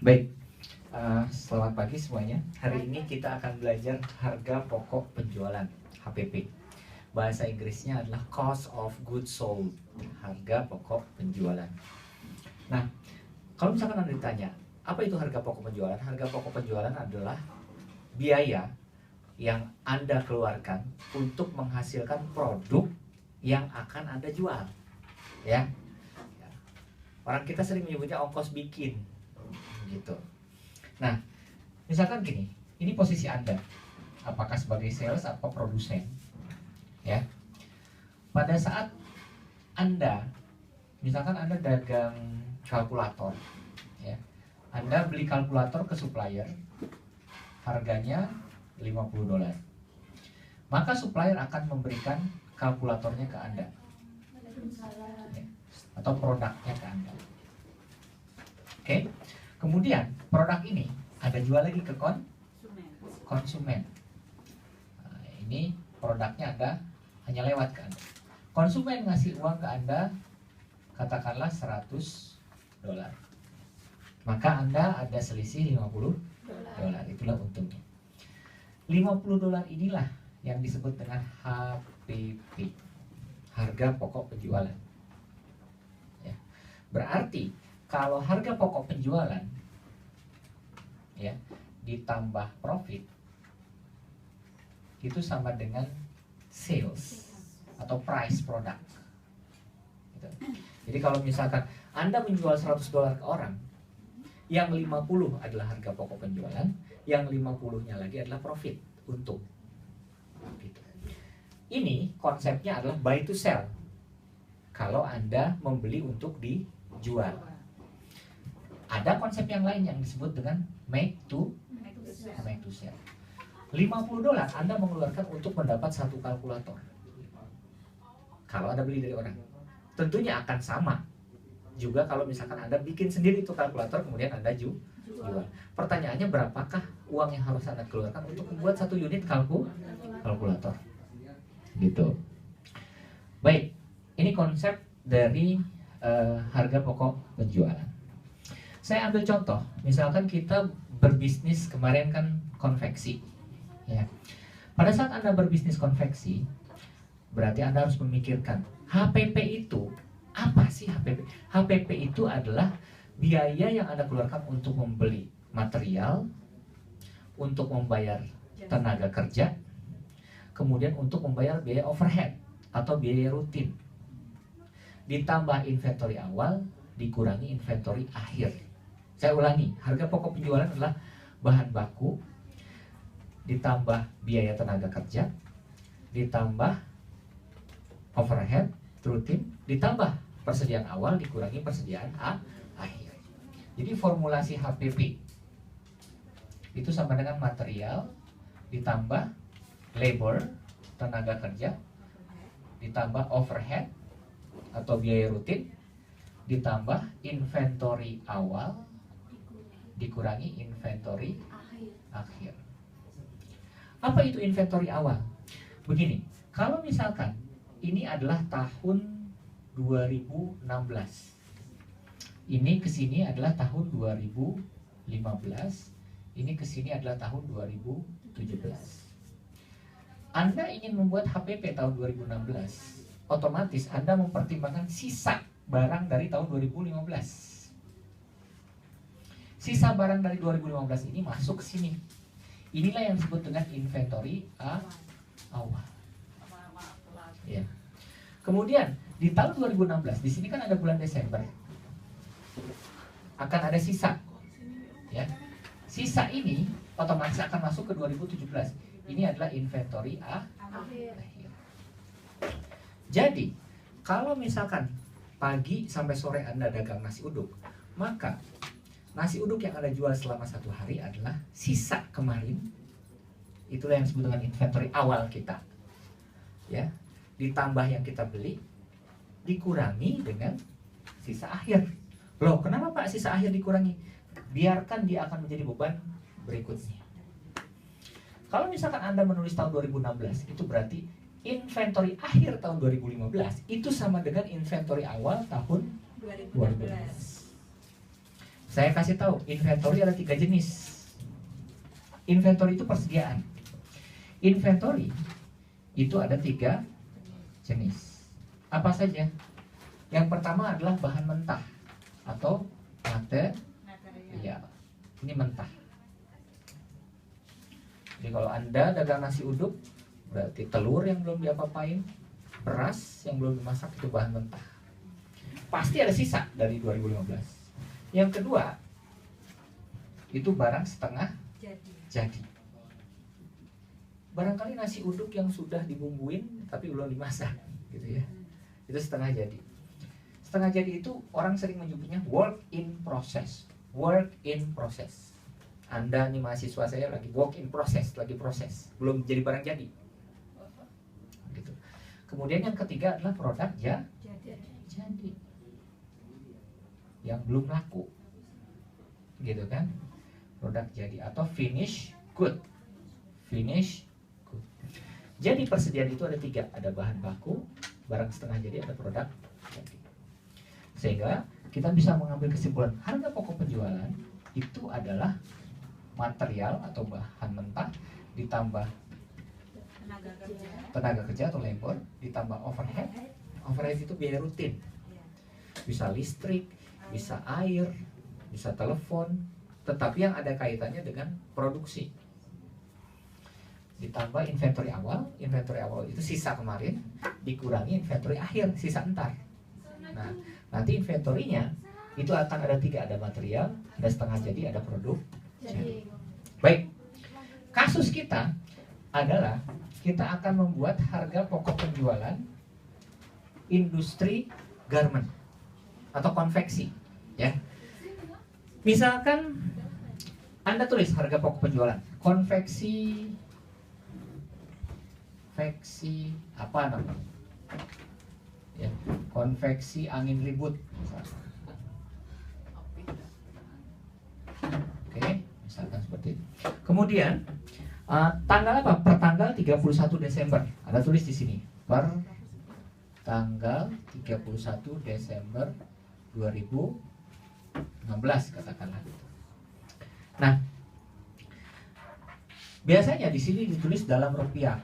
Baik, selamat pagi semuanya. Hari ini kita akan belajar harga pokok penjualan (HPP). Bahasa Inggrisnya adalah Cost of Goods Sold, harga pokok penjualan. Nah, kalau misalkan Anda ditanya, apa itu harga pokok penjualan? Harga pokok penjualan adalah biaya yang Anda keluarkan untuk menghasilkan produk yang akan Anda jual. Ya. Orang kita sering menyebutnya ongkos bikin. Gitu. Nah, misalkan gini, ini posisi Anda, apakah sebagai sales atau produsen, ya. Pada saat Anda, misalkan Anda dagang kalkulator, ya, Anda beli kalkulator ke supplier, harganya $50, maka supplier akan memberikan kalkulatornya ke Anda, ya, atau produknya ke Anda. Oke. Kemudian produk ini Anda jual lagi ke konsumen. Nah, ini produknya Anda hanya lewat ke Anda. Konsumen ngasih uang ke Anda, katakanlah $100. Maka Anda ada selisih $50. Itulah untungnya. $50 inilah yang disebut dengan HPP, harga pokok penjualan. Ya. Berarti kalau harga pokok penjualan, ya, ditambah profit, itu sama dengan sales atau price produk. Gitu. Jadi kalau misalkan Anda menjual $100 ke orang, yang 50 adalah harga pokok penjualan, yang 50-nya lagi adalah profit, untung. Gitu. Ini konsepnya adalah buy to sell. Kalau Anda membeli untuk dijual. Ada konsep yang lain yang disebut dengan make to sell. $50 Anda mengeluarkan untuk mendapat satu kalkulator. Kalau Anda beli dari orang, tentunya akan sama juga kalau misalkan Anda bikin sendiri itu kalkulator, kemudian Anda jual. Pertanyaannya, berapakah uang yang harus Anda keluarkan untuk membuat satu unit kalkulator? Gitu. Baik, ini konsep dari harga pokok penjualan. Saya ambil contoh, misalkan kita berbisnis kemarin kan konveksi, ya. Pada saat Anda berbisnis konveksi, berarti Anda harus memikirkan HPP itu apa sih HPP? HPP itu adalah biaya yang Anda keluarkan untuk membeli material, untuk membayar tenaga kerja, kemudian untuk membayar biaya overhead atau biaya rutin, ditambah inventory awal, dikurangi inventory akhir. Saya ulangi, harga pokok penjualan adalah bahan baku, ditambah biaya tenaga kerja, ditambah overhead rutin, ditambah persediaan awal, dikurangi persediaan akhir. Jadi formulasi HPP itu sama dengan material, ditambah labor, tenaga kerja, ditambah overhead atau biaya rutin, ditambah inventory awal, dikurangi inventory akhir. Apa itu inventory awal? Begini, kalau misalkan ini adalah tahun 2016, ini kesini adalah tahun 2015, ini kesini adalah tahun 2017. Anda ingin membuat HPP tahun 2016, otomatis Anda mempertimbangkan sisa barang dari tahun 2015. Sisa barang dari 2015 ini masuk ke sini. Inilah yang disebut dengan inventory awal. Ya. Kemudian di tahun 2016, di sini kan ada bulan Desember, akan ada sisa. Ya. Sisa ini otomatis akan masuk ke 2017. Ini adalah inventory akhir. Jadi, kalau misalkan pagi sampai sore Anda dagang nasi uduk, maka nasi uduk yang Anda jual selama 1 hari adalah sisa kemarin. Itulah yang disebut dengan inventory awal kita, ya. Ditambah yang kita beli, dikurangi dengan sisa akhir. Loh, kenapa Pak sisa akhir dikurangi? Biarkan dia akan menjadi beban berikutnya. Kalau misalkan Anda menulis tahun 2016, itu berarti inventory akhir tahun 2015 itu sama dengan inventory awal tahun 2015. Saya kasih tahu, inventory ada 3 jenis. Inventory itu persediaan. Inventory itu ada 3 jenis. Apa saja? Yang pertama adalah bahan mentah atau material. Ini mentah. Jadi kalau Anda dagang nasi uduk, berarti telur yang belum diapa-apain, beras yang belum dimasak, itu bahan mentah. Pasti ada sisa dari 2015. Yang kedua, itu barang setengah jadi. Barangkali nasi uduk yang sudah dibumbuin tapi belum dimasak, gitu ya. Itu setengah jadi. Setengah jadi itu orang sering menyebutnya work in process. Work in process. Anda nih mahasiswa saya lagi work in process, lagi proses, belum jadi barang jadi. Gitu. Kemudian yang ketiga adalah produk jadi. Yang belum laku, gitu kan? Produk jadi atau finish good. Jadi persediaan itu ada 3, ada bahan baku, barang setengah jadi, ada produk jadi. Sehingga kita bisa mengambil kesimpulan harga pokok penjualan itu adalah material atau bahan mentah ditambah tenaga kerja atau labor ditambah overhead. Overhead itu biaya rutin, bisa listrik, bisa air, bisa telepon, tetapi yang ada kaitannya dengan produksi. Ditambah inventory awal itu sisa kemarin, dikurangi inventory akhir, sisa entar. Nah, nanti inventory-nya itu akan ada 3, ada material, ada setengah jadi, ada produk jadi. Baik, kasus kita adalah kita akan membuat harga pokok penjualan industri garment atau konveksi, ya. Misalkan Anda tulis harga pokok penjualan konveksi apa namanya? Ya, konveksi angin ribut misalkan. Oke, misalkan seperti itu. Kemudian tanggal apa? Per tanggal 31 Desember. Anda tulis di sini. Per tanggal 31 Desember 2016 katakanlah. Nah, biasanya di sini ditulis dalam rupiah,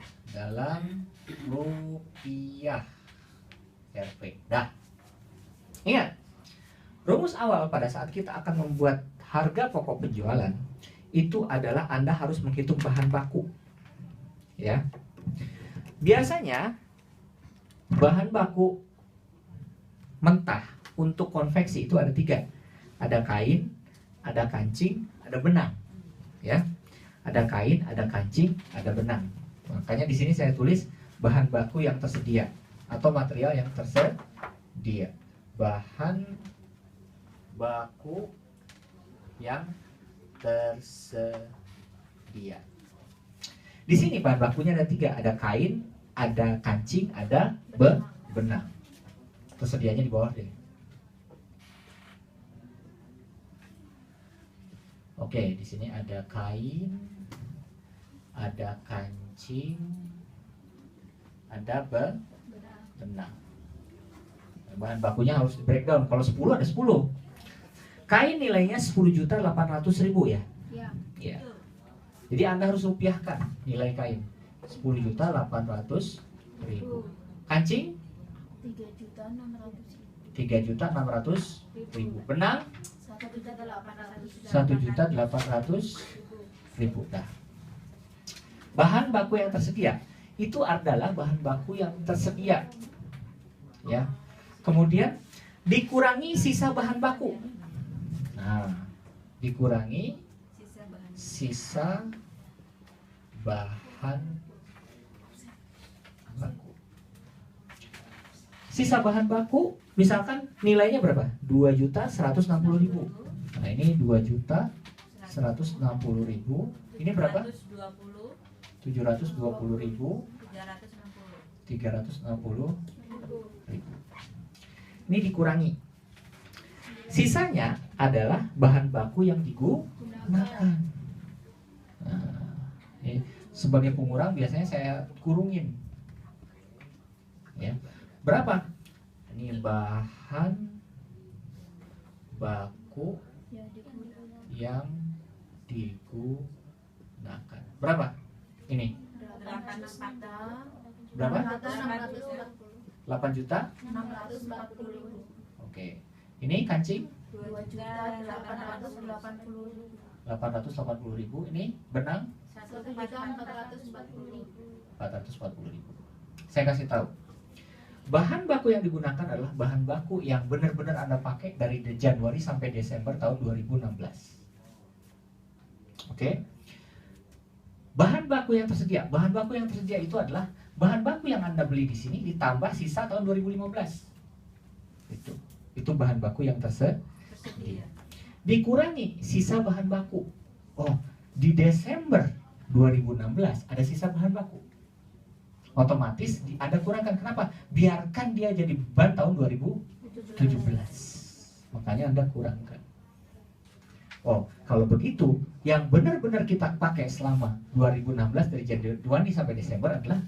Rp. Dah. Ingat, rumus awal pada saat kita akan membuat harga pokok penjualan itu adalah Anda harus menghitung bahan baku. Ya. Biasanya bahan baku mentah untuk konveksi itu ada 3. Ada kain, ada kancing, ada benang. Ya. Ada kain, ada kancing, ada benang. Makanya di sini saya tulis bahan baku yang tersedia atau material yang tersedia. Bahan baku yang tersedia. Di sini bahan bakunya ada 3, ada kain, ada kancing, ada benang. Tersedianya di bawah deh. Oke, di sini ada kain, ada kancing, ada benang. Bahan bakunya harus di breakdown. Kalau 10 ada 10. Kain nilainya 10.800.000 ya. Ya. Jadi Anda harus rupiahkan nilai kain 10.800.000. Kancing 3.600.000. Benang 1.800.000. Nah, bahan baku yang tersedia itu adalah bahan baku yang tersedia, ya. Kemudian dikurangi sisa bahan baku. Nah, dikurangi sisa bahan baku. Sisa bahan baku misalkan nilainya berapa? 2.160.000. Nah, ini 2.160.000. Ini berapa? 720.000. 360.000. Ini dikurangi. Sisanya adalah bahan baku yang digunakan. Nah, ini sebagai pengurang biasanya saya kurungin. Ya. Berapa? Ini bahan baku yang digunakan. Berapa? Ini 8 juta. berapa? 8 840. juta? 640.000. Oke. Ini kancing 2.880.000. 880.000. Ini benang 1.440.000. 440.000. Saya kasih tahu. Bahan baku yang digunakan adalah bahan baku yang benar-benar Anda pakai dari Januari sampai Desember tahun 2016. Oke. Bahan baku yang tersedia itu adalah bahan baku yang Anda beli di sini ditambah sisa tahun 2015. Itu bahan baku yang tersedia. Dikurangi sisa bahan baku. Oh, di Desember 2016 ada sisa bahan baku. Otomatis Anda kurangkan. Kenapa? Biarkan dia jadi beban tahun 2017. Makanya Anda kurangkan. Oh, kalau begitu, yang benar-benar kita pakai selama 2016 dari Januari sampai Desember adalah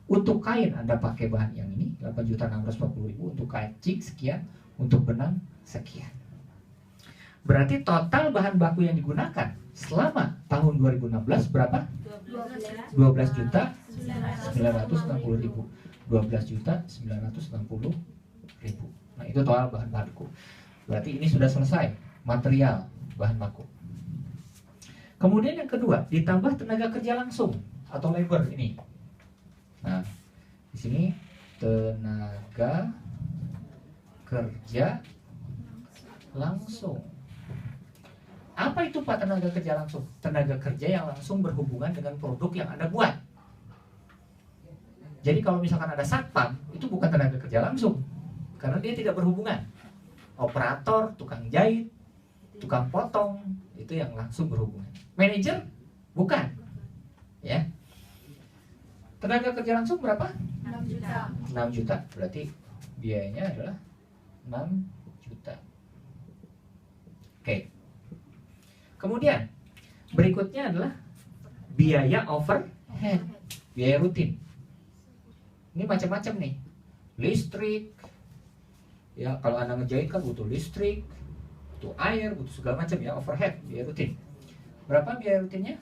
untuk kain Anda pakai bahan yang ini 8.640.000, untuk kancing sekian, untuk benang sekian. Berarti total bahan baku yang digunakan selama tahun 2016 berapa? 12.960.000. 12.960.000. Nah, itu total bahan baku. Berarti ini sudah selesai material bahan baku. Kemudian yang kedua, ditambah tenaga kerja langsung atau labor ini. Nah, di sini tenaga kerja langsung. Apa itu Pak tenaga kerja langsung? Tenaga kerja yang langsung berhubungan dengan produk yang Anda buat. Jadi kalau misalkan ada satpam, itu bukan tenaga kerja langsung, karena dia tidak berhubungan. Operator, tukang jahit, tukang potong, itu yang langsung berhubungan. Manajer, bukan. Ya. Tenaga kerja langsung berapa? 6 juta. 6 juta. Berarti biayanya adalah 6 juta. Oke. Kemudian berikutnya adalah biaya overhead, biaya rutin. Ini macam-macam nih. Listrik. Ya, kalau Anda ngejahit kan butuh listrik, butuh air, butuh segala macam ya, overhead, biaya rutin. Berapa biaya rutinnya?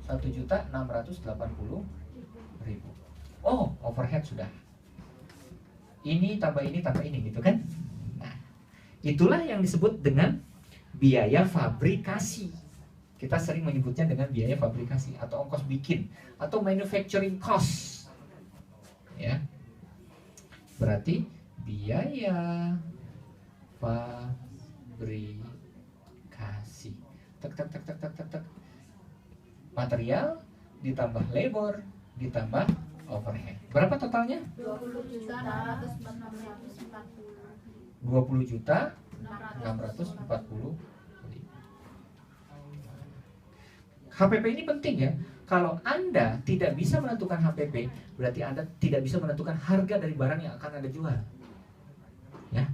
1.680.000. Oh, overhead sudah. Ini tambah ini gitu kan? Nah, itulah yang disebut dengan biaya fabrikasi. Kita sering menyebutnya dengan biaya fabrikasi atau ongkos bikin atau manufacturing cost. Ya. Berarti biaya fabrikasi. Tek. Material ditambah labor ditambah overhead. Berapa totalnya? 20.640.000. HPP ini penting ya. Kalau Anda tidak bisa menentukan HPP, berarti Anda tidak bisa menentukan harga dari barang yang akan Anda jual. Ya.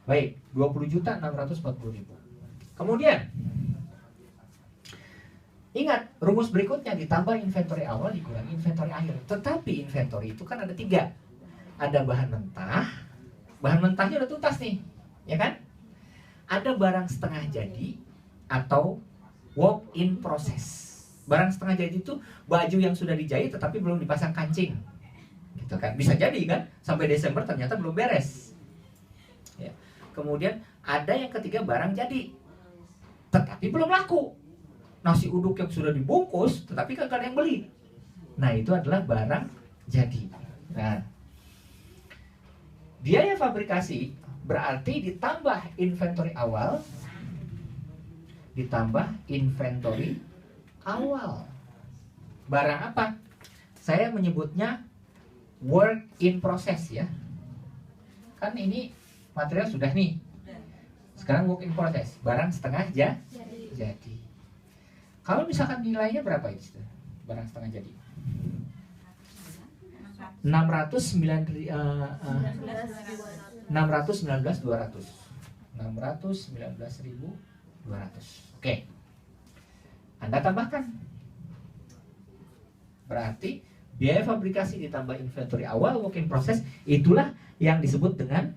Baik, 20.640.000. Kemudian ingat, rumus berikutnya ditambah inventory awal dikurangi inventory akhir. Tetapi inventory itu kan ada 3. Ada bahan mentah. Bahan mentahnya udah tuntas nih, ya kan? Ada barang setengah jadi atau work in process. Barang setengah jadi itu baju yang sudah dijahit tetapi belum dipasang kancing, gitu kan? Bisa jadi kan? Sampai Desember ternyata belum beres. Ya. Kemudian ada yang ketiga barang jadi, tetapi belum laku. Nasi uduk yang sudah dibungkus tetapi kagak ada yang beli. Nah, itu adalah barang jadi. Nah, biaya fabrikasi berarti ditambah inventory awal ditambah inventory awal. Barang apa? Saya menyebutnya work in process ya. Kan ini material sudah nih. Sekarang work in process. Barang setengah jadi. Kalau misalkan nilainya berapa itu? Barang setengah jadi. 619.200. 619.200. Oke. Anda tambahkan. Berarti biaya fabrikasi ditambah inventory awal work in process, itulah yang disebut dengan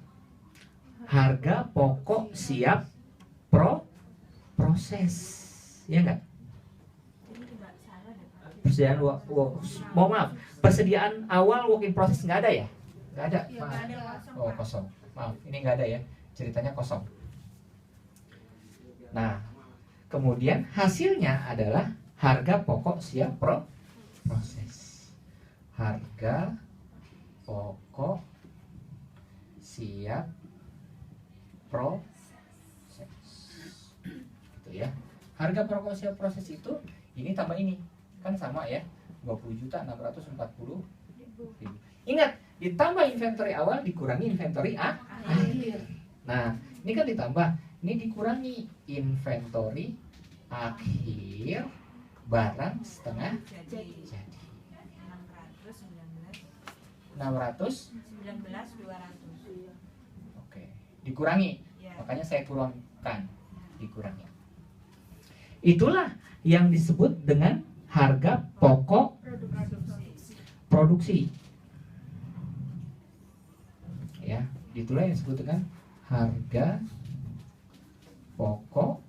harga pokok siap proses, ya enggak? Persediaan mohon maaf, persediaan awal work in process nggak ada ya? Nggak ada, Iya, maaf. nggak ada, kosong, Oh, Pak. kosong. Maaf, ini nggak ada ya, ceritanya kosong. Nah, kemudian hasilnya adalah harga pokok siap proses. Harga pokok siap proses. Gitu ya. Harga pokok siap proses itu ini tambah ini. Kan sama ya. 20.640.000. Ingat, ditambah inventory awal dikurangi inventory akhir. Nah, ini kan ditambah, ini dikurangi inventory akhir barang setengah Jadi jadi. 619 600 200. oke, dikurangi. Ya. Makanya saya kurangkan, dikurangi. Itulah yang disebut dengan harga pokok produksi. Ya, itulah yang disebut dengan harga pokok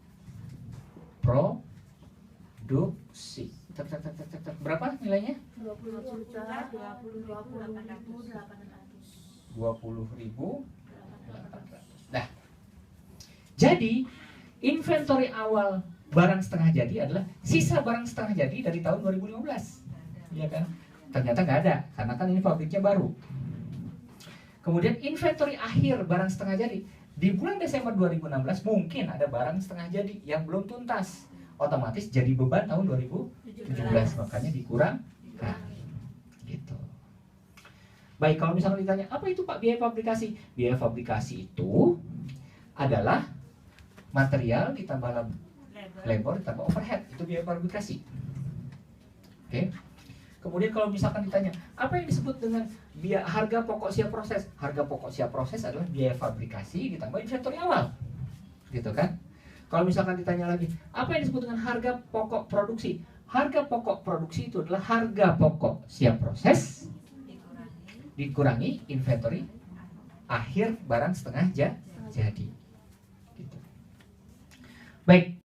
produksi. Berapa nilainya? 20.800. Nah, jadi inventory awal barang setengah jadi adalah sisa barang setengah jadi dari tahun 2015. Iya kan? Ternyata nggak ada, karena kan ini pabriknya baru. Kemudian inventory akhir barang setengah jadi di bulan Desember 2016 mungkin ada barang setengah jadi yang belum tuntas, otomatis jadi beban tahun 2017, makanya dikurangkan. Gitu. Baik, kalau misalnya ditanya apa itu Pak biaya fabrikasi? Biaya fabrikasi itu adalah material ditambah labor ditambah overhead, itu biaya fabrikasi. Oke. Kemudian kalau misalkan ditanya apa yang disebut dengan biaya harga pokok siap proses? Harga pokok siap proses adalah biaya fabrikasi ditambah inventory awal, gitu kan? Kalau misalkan ditanya lagi apa yang disebut dengan harga pokok produksi? Harga pokok produksi itu adalah harga pokok siap proses dikurangi inventory akhir barang setengah jadi. Gitu. Baik.